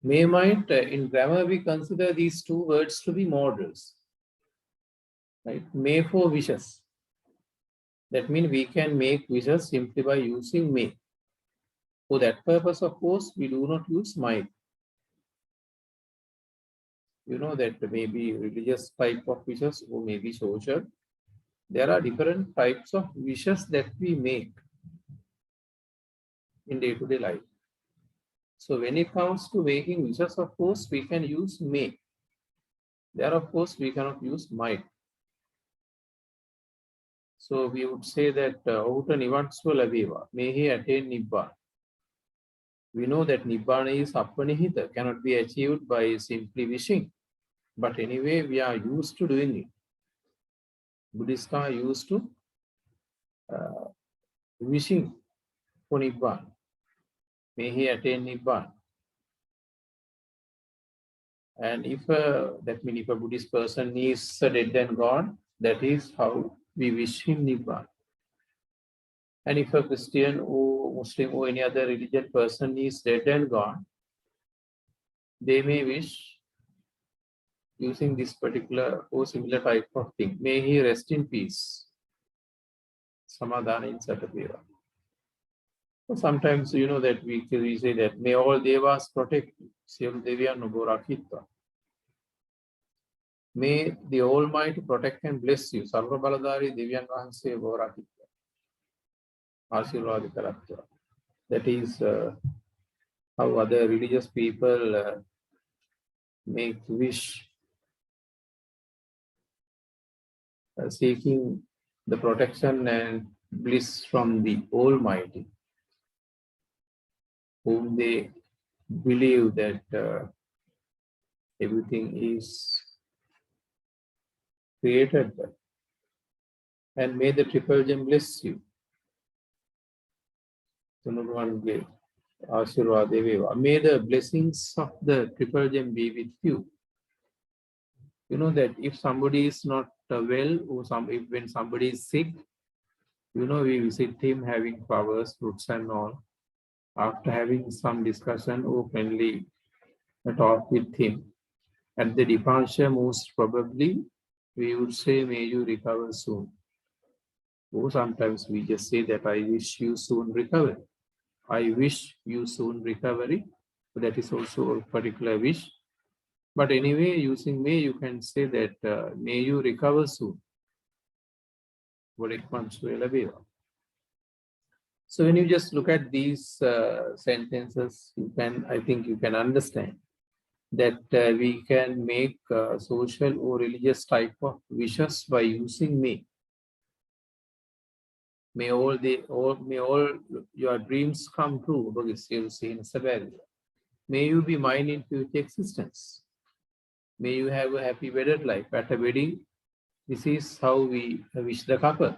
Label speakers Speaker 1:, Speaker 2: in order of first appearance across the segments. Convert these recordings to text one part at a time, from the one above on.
Speaker 1: May might, in grammar, we consider these two words to be modals. Right? May for wishes. That means we can make wishes simply by using may. For that purpose, of course, we do not use might. You know that maybe religious type of wishes or maybe social. There are different types of wishes that we make in day-to-day life. So when it comes to making wishes, of course, we can use may. There, of course, we cannot use might. So we would say that Outa Nivanswala Viva, may he attain Nibbana. We know that Nibbana is Appanihita, cannot be achieved by simply wishing. But anyway, we are used to doing it. Buddhists are used to wishing for Nibbana. May he attain Nibbana. And if that means if a Buddhist person is dead and gone, that is how we wish him Nibbana. And if a Christian or Muslim or any other religious person is dead and gone, they may wish using this particular or similar type of thing. May he rest in peace. Samadhana in Satapira. So sometimes you know that we say that may all devas protect you. Siyalu Deviyan Nubo Rakitva. May the Almighty protect and bless you. Sarva Baladari Devyan Vahanse Borakitva. Ashirvadikaratva. That is how other religious people make wish, seeking the protection and bliss from the Almighty, whom they believe that everything is created. And may the Triple Gem bless you. May the blessings of the Triple Gem be with you. You know that if somebody is not well, or when somebody is sick, you know, we visit him having flowers, fruits and all. After having some discussion or friendly talk with him, at the departure most probably, we would say, may you recover soon. Or sometimes we just say that I wish you soon recovery. I wish you soon recovery. That is also a particular wish. But anyway, using may, you can say that may you recover soon. So when you just look at these sentences, you can, I think you can understand that we can make social or religious type of wishes by using may. May all your dreams come true. May you be mine in future existence. May you have a happy wedded life. At a wedding, this is how we wish the couple.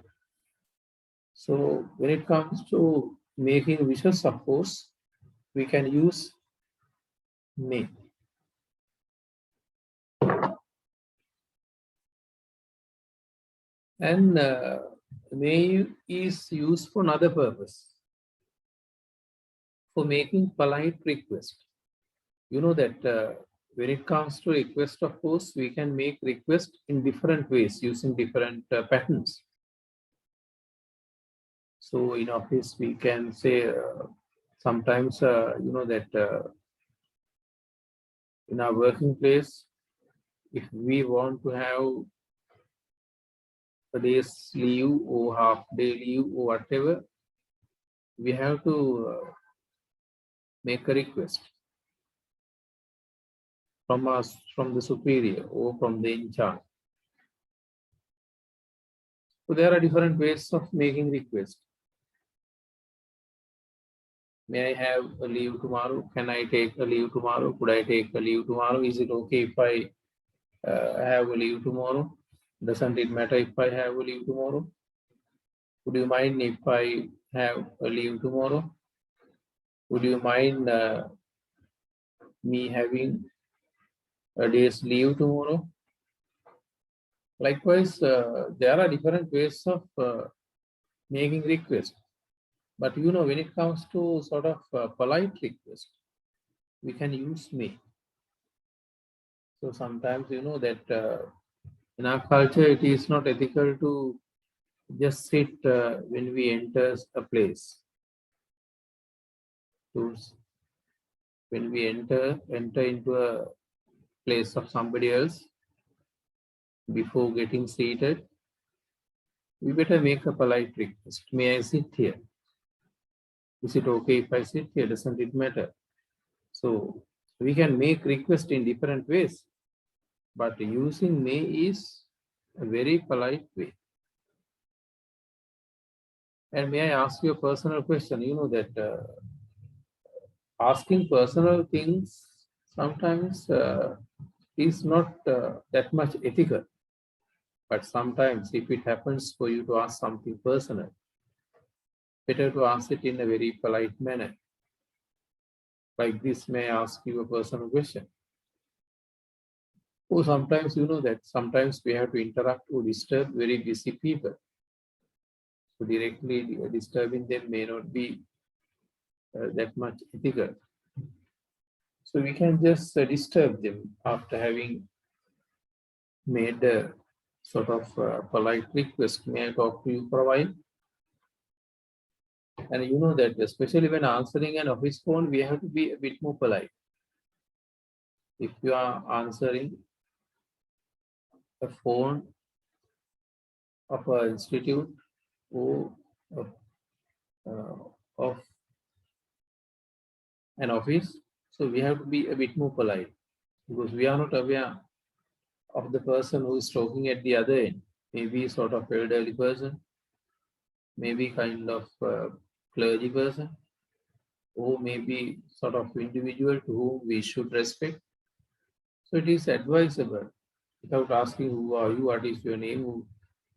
Speaker 1: So when it comes to making wishes, of course, we can use may. And may is used for another purpose, for making polite request. You know that when it comes to request, of course, we can make request in different ways using different patterns. So in office, we can say sometimes, you know that in our working place, if we want to have a day's leave or half day leave or whatever, we have to make a request from us, from the superior or from the in charge. So there are different ways of making request. May I have a leave tomorrow? Can I take a leave tomorrow? Could I take a leave tomorrow? Is it okay if I have a leave tomorrow? Doesn't it matter if I have a leave tomorrow? Would you mind if I have a leave tomorrow? Would you mind me having a day's leave tomorrow? Likewise, there are different ways of making request. But you know, when it comes to sort of polite request, we can use may. So sometimes you know that in our culture it is not ethical to just sit when we enter a place. To, when we enter into a place of somebody else, before getting seated, we better make a polite request. May I sit here? Is it okay if I sit here? Doesn't it matter? So we can make request in different ways, but using may is a very polite way. And may I ask you a personal question? You know that asking personal things sometimes is not that much ethical. But sometimes if it happens for you to ask something personal, better to ask it in a very polite manner. Like this, may I ask you a personal question? Or sometimes you know that sometimes we have to interact or disturb very busy people. So directly disturbing them may not be that much ethical. So we can just disturb them after having made a sort of polite request. May I talk to you for a while? And you know that especially when answering an office phone, we have to be a bit more polite. If you are answering a phone of an institute or of, of an office, so we have to be a bit more polite because we are not aware of the person who is talking at the other end. Maybe sort of elderly person, maybe kind of clergy person, or maybe sort of individual to whom we should respect. So it is advisable, without asking who are you, what is your name,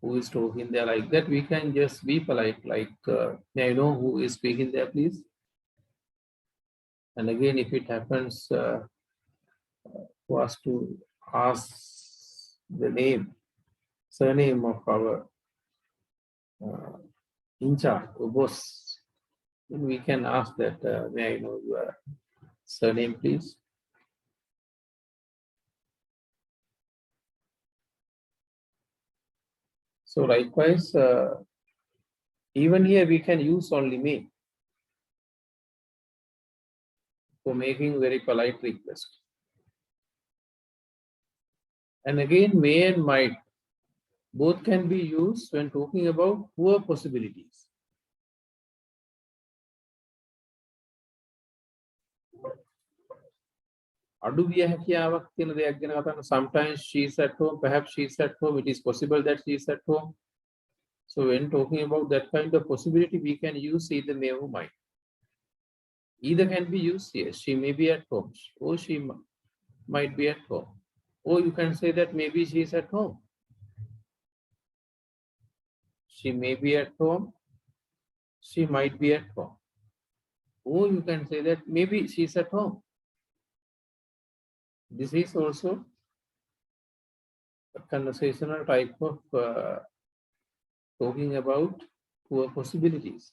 Speaker 1: who is talking there, like that, we can just be polite, like, may I know who is speaking there, please? And again, if it happens for us to ask the name, surname of our in charge or boss, then we can ask that, may I know your surname, please? So likewise, even here we can use only may for making very polite request. And again, may and might both can be used when talking about poor possibilities. Sometimes she is at home, perhaps she is at home, it is possible that she is at home. So when talking about that kind of possibility, we can use either may or might. Either can be used, yes, she may be at home, or she might be at home. Or you can say that maybe she is at home. She may be at home, she might be at home. Or you can say that maybe she is at home. This is also a conversational type of talking about poor possibilities.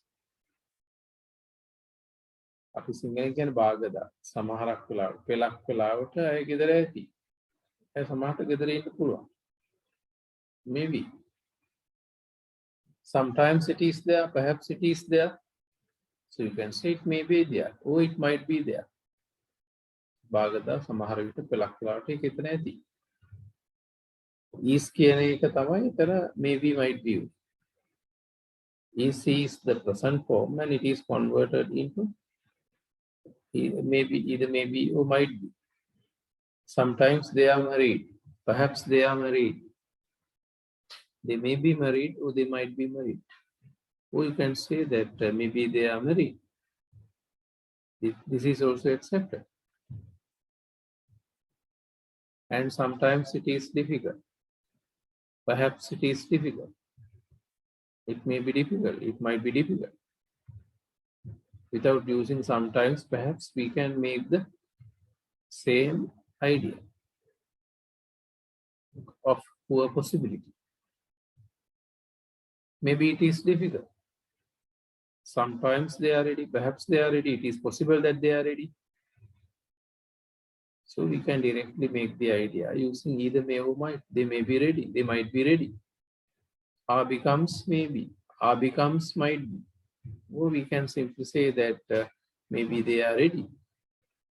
Speaker 1: අපි සිංහලෙන් කියන බාගදා සමහරක් වෙලාවට පෙලක් වෙලාවට අය ගෙදර ඇති. ඒ සමහරට ගෙදර ඉන්න පුළුවන්. Maybe. Sometimes it is there, perhaps it is there. So you can say it may be there, or it might be there. බාගදා සමහර විට පෙලක් වෙලාවට ඒක එතන ඇති. Is කියන එක තමයි එතන maybe might be. Is the present form and it is converted into maybe, either maybe or might be. Sometimes they are married, perhaps they are married. They may be married or they might be married. Or you can say that maybe they are married. This is also accepted. And sometimes it is difficult. Perhaps it is difficult. It may be difficult. It might be difficult. Without using sometimes, perhaps we can make the same idea of poor possibility. Maybe it is difficult. Sometimes they are ready, perhaps they are ready. It is possible that they are ready. So we can directly make the idea using either may or might. They may be ready. They might be ready. Are becomes maybe. Are becomes might be. Or we can simply say that maybe they are ready.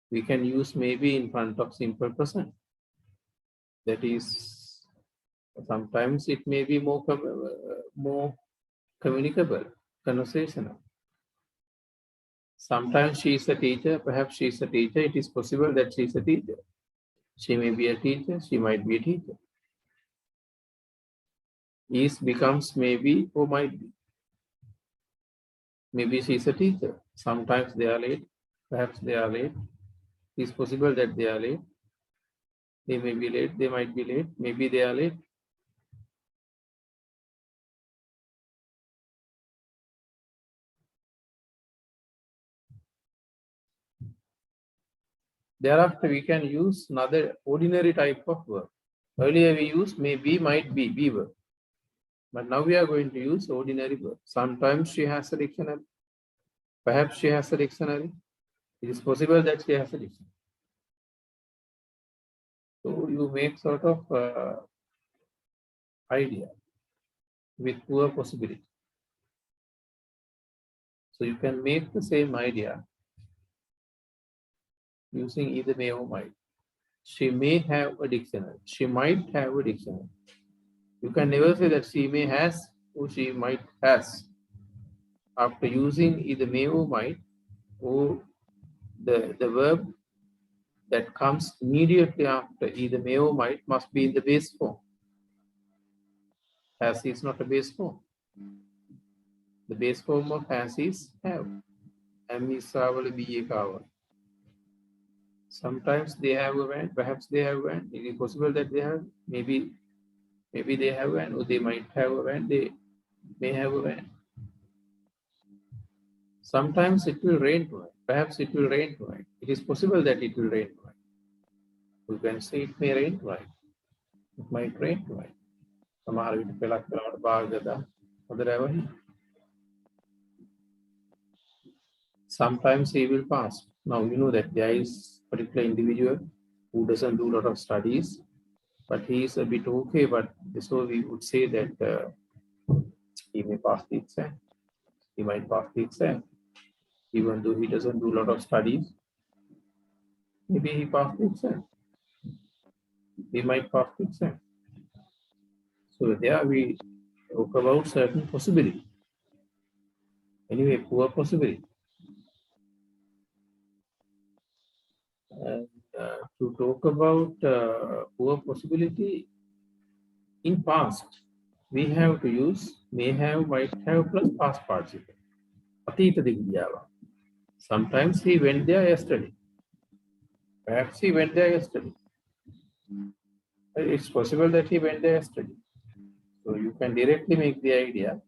Speaker 1: We can use maybe in front of simple present. That is, sometimes it may be more communicable, conversational. Sometimes she is a teacher, perhaps she is a teacher. It is possible that she is a teacher. She may be a teacher, she might be a teacher. Is becomes maybe or might be. Maybe she is a teacher. Sometimes they are late, perhaps they are late. It is possible that they are late. They may be late, they might be late, maybe they are late. Thereafter, we can use another ordinary type of verb. Earlier we used may be, might be verb. But now we are going to use ordinary verb. Sometimes she has a dictionary. Perhaps she has a dictionary. It is possible that she has a dictionary. So you make sort of idea with poor possibility. So you can make the same idea using either may or might. She may have a dictionary. She might have a dictionary. You can never say that she may has or she might has. After using either may or might, or the verb that comes immediately after either may or might must be in the base form. Has is not a base form. The base form of has is have. Am is travel, be a cover. Sometimes they have a van, perhaps they have a van. It is possible that they have, maybe they have a van, or they might have a van, they may have a van. Sometimes it will rain tonight. Perhaps it will rain tonight. It is possible that it will rain tonight. You can say it may rain tonight. It might rain tonight. සමහර විට පෙලක් වෙනවට භාගද හොඳට ඇවහි. Sometimes he will pass. Now you know that there is a particular individual who doesn't do a lot of studies, but he is a bit okay. But so we would say that he may pass the exam. He might pass the exam, even though he doesn't do a lot of studies. Maybe he passed the exam. He might pass the exam. So there we talk about certain possibility. Anyway, poor possibility. And to talk about poor possibility in past, we have to use may have, might have plus past participle. Atita digyawa. Sometimes he went there yesterday. Perhaps he went there yesterday. It's possible that he went there yesterday. So you can directly make the idea,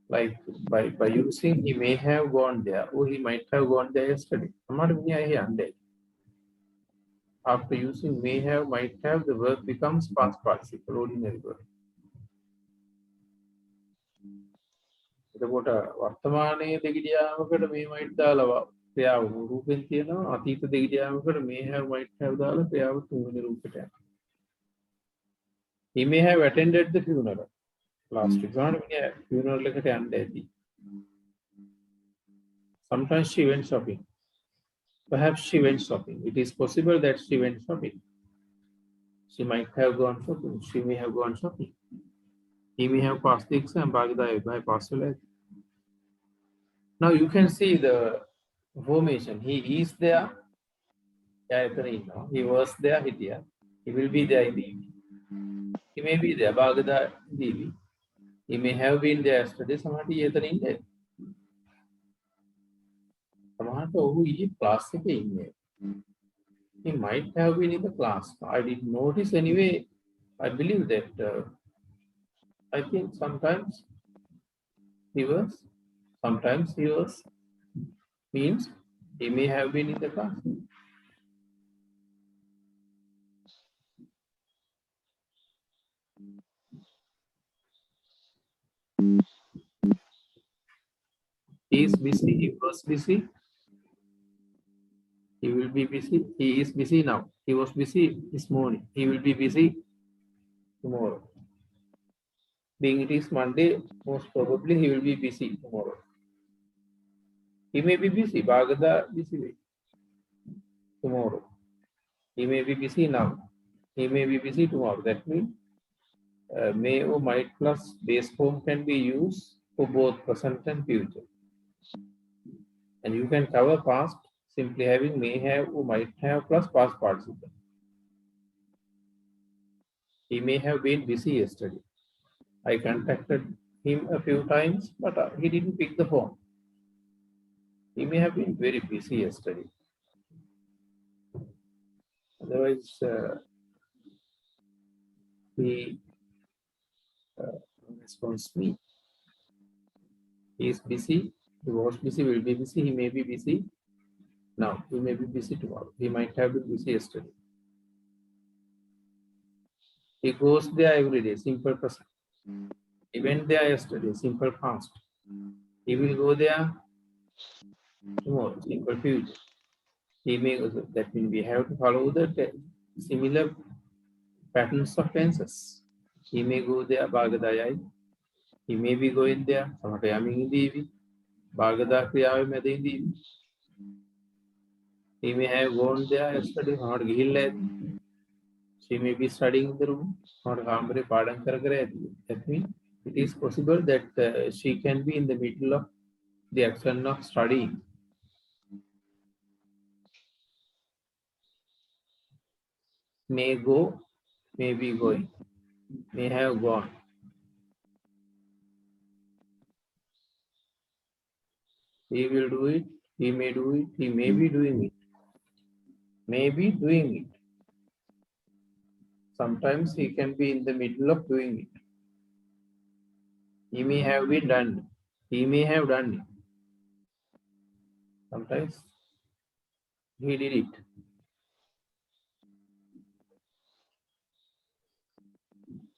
Speaker 1: like by using he may have gone there or he might have gone there yesterday. After using may have, might have, the verb becomes past participle, ordinary verb. එතකොට වර්තමානයේ දෙගිඩියාමකට මේ might දාලා ක්‍රියාව රූපෙන් තියෙනවා. අතීත දෙගිඩියාමකට may have, might have දාලා ක්‍රියාව තුන්වෙනි රූපෙට යනවා. He may have attended the funeral. Last week. Funeral එකට යන්න ඇති. Sometimes she went shopping. Perhaps she went shopping. It is possible that she went shopping. She might have gone shopping. She may have gone shopping. He may have passed the exam. By passed. Now you can see the formation. He is there. He was there. He will be there in the evening. He may be there. He may have been there yesterday. He might have been in the class. I didn't notice anyway. I believe that I think sometimes he was, means he may have been in the class. He is busy, he was busy. He will be busy. He is busy now. He was busy this morning. He will be busy tomorrow. Being it is Monday, most probably he will be busy tomorrow. He may be busy. Bhagada busy tomorrow. He may be busy now. He may be busy tomorrow. That means may or might plus base form can be used for both present and future. And you can cover past simply having may have or might have plus past participle. He may have been busy yesterday. I contacted him a few times, but he didn't pick the phone. He may have been very busy yesterday. Otherwise, he responds me. He is busy. He was busy, will be busy. He may be busy now. He may be busy tomorrow. He might have been busy yesterday. He goes there every day, simple present. He went there yesterday, simple past. He will go there tomorrow, simple future. He may, that means we have to follow the similar patterns of tenses. He may go there, Bhagadayai. He may be going there, Samatayami Devi, Bhagada Kriyavi Medindi. He may have gone there yesterday, not Gihil. She may be studying in the room, not Hambre Padam Karagare. That means it is possible that she can be in the middle of the action of studying. May go, may be going, may have gone. He will do it, he may do it, he may be doing it. May be doing it. Sometimes he can be in the middle of doing it. He may have been done. He may have done it. Sometimes he did it.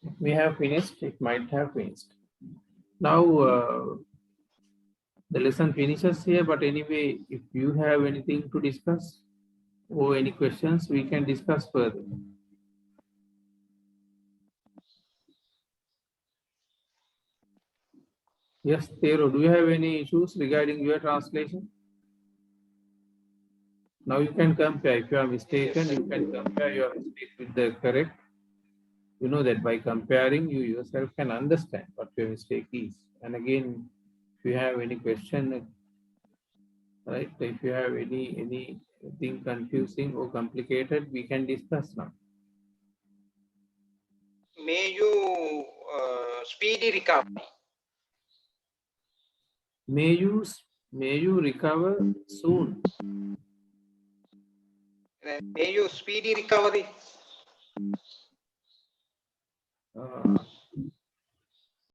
Speaker 1: It may have finished, it might have finished. Now, the lesson finishes here, but anyway, if you have anything to discuss or any questions, we can discuss further. Yes, Thero, do you have any issues regarding your translation? Now you can compare. If you are mistaken, you can compare your mistake with the correct. You know that by comparing, you yourself can understand what your mistake is. And again, if you have any question, right? If you have anything confusing or complicated, we can discuss now.
Speaker 2: May you speedy recovery.
Speaker 1: May you recover soon.
Speaker 2: May you speedy recovery.